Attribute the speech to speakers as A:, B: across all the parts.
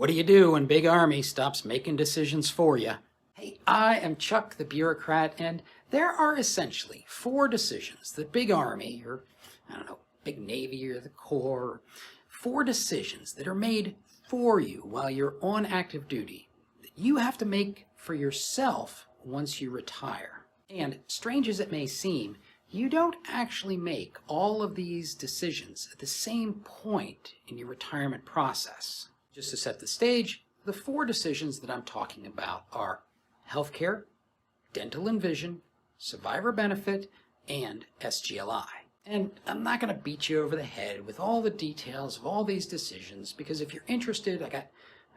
A: What do you do when Big Army stops making decisions for you? Hey, I am Chuck the bureaucrat, and there are essentially 4 decisions that Big Army, or I don't know, Big Navy or the Corps, 4 decisions that are made for you while you're on active duty that you have to make for yourself once you retire. And strange as it may seem, you don't actually make all of these decisions at the same point in your retirement process. Just to set the stage, the 4 decisions that I'm talking about are healthcare, dental and vision, survivor benefit, and SGLI. And I'm not going to beat you over the head with all the details of all these decisions, because if you're interested, I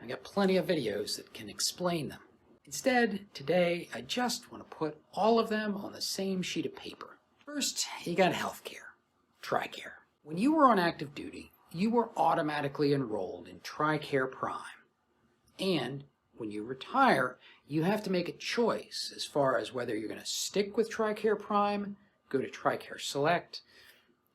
A: got plenty of videos that can explain them. Instead, today, I just want to put all of them on the same sheet of paper. First, you got healthcare, Tricare. When you were on active duty, you were automatically enrolled in Tricare Prime. And when you retire, you have to make a choice as far as whether you're going to stick with Tricare Prime, go to Tricare Select.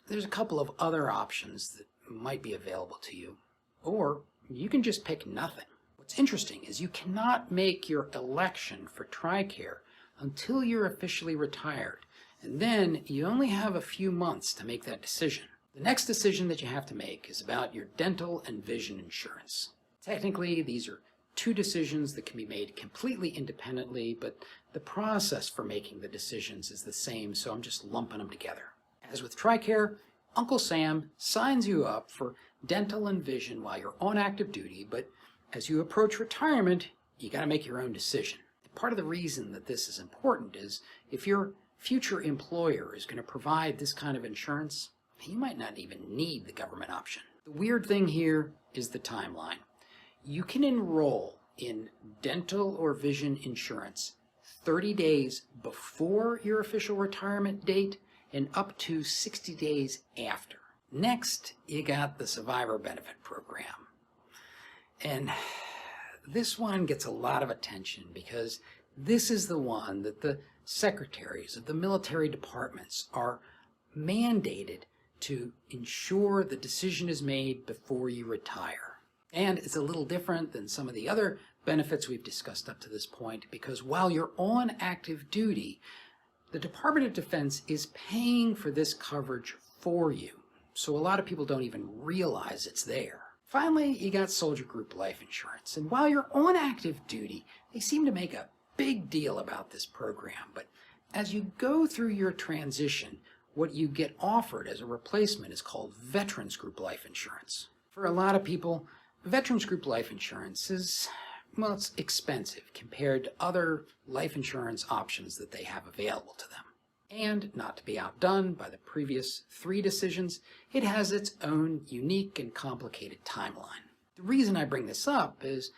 A: There's a couple of other options that might be available to you, or you can just pick nothing. What's interesting is you cannot make your election for Tricare until you're officially retired, and then you only have a few months to make that decision. The next decision that you have to make is about your dental and vision insurance. Technically, these are 2 decisions that can be made completely independently, but the process for making the decisions is the same, so I'm just lumping them together. As with Tricare, Uncle Sam signs you up for dental and vision while you're on active duty, but as you approach retirement, you got to make your own decision. Part of the reason that this is important is if your future employer is going to provide this kind of insurance, you might not even need the government option. The weird thing here is the timeline. You can enroll in dental or vision insurance 30 days before your official retirement date and up to 60 days after. Next, you got the survivor benefit program. And this one gets a lot of attention because this is the one that the secretaries of the military departments are mandated to ensure the decision is made before you retire. And it's a little different than some of the other benefits we've discussed up to this point, because while you're on active duty, the Department of Defense is paying for this coverage for you. So a lot of people don't even realize it's there. Finally, you got soldier group life insurance. And while you're on active duty, they seem to make a big deal about this program. But as you go through your transition, what you get offered as a replacement is called Veterans Group Life Insurance. For a lot of people, Veterans Group Life Insurance is, well, it's expensive compared to other life insurance options that they have available to them. And not to be outdone by the previous 3 decisions, it has its own unique and complicated timeline. The reason I bring this up is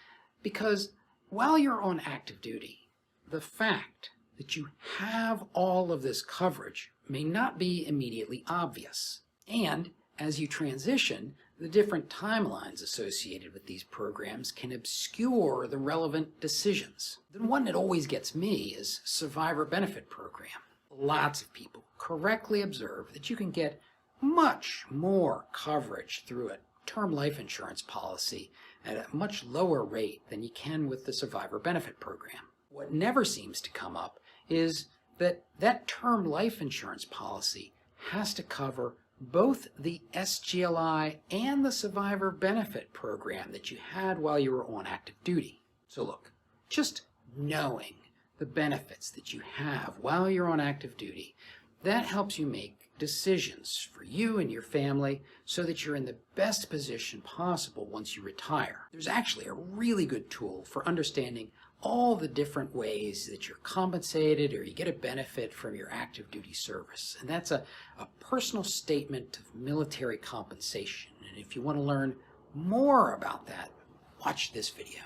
A: because while you're on active duty, the fact that you have all of this coverage may not be immediately obvious. And as you transition, the different timelines associated with these programs can obscure the relevant decisions. The one that always gets me is survivor benefit program. Lots of people correctly observe that you can get much more coverage through a term life insurance policy at a much lower rate than you can with the survivor benefit program. What never seems to come up is that term life insurance policy has to cover both the SGLI and the survivor benefit program that you had while you were on active duty. So look, just knowing the benefits that you have while you're on active duty, that helps you make decisions for you and your family so that you're in the best position possible once you retire. There's actually a really good tool for understanding all the different ways that you're compensated or you get a benefit from your active duty service. And that's a personal statement of military compensation. And if you want to learn more about that, watch this video.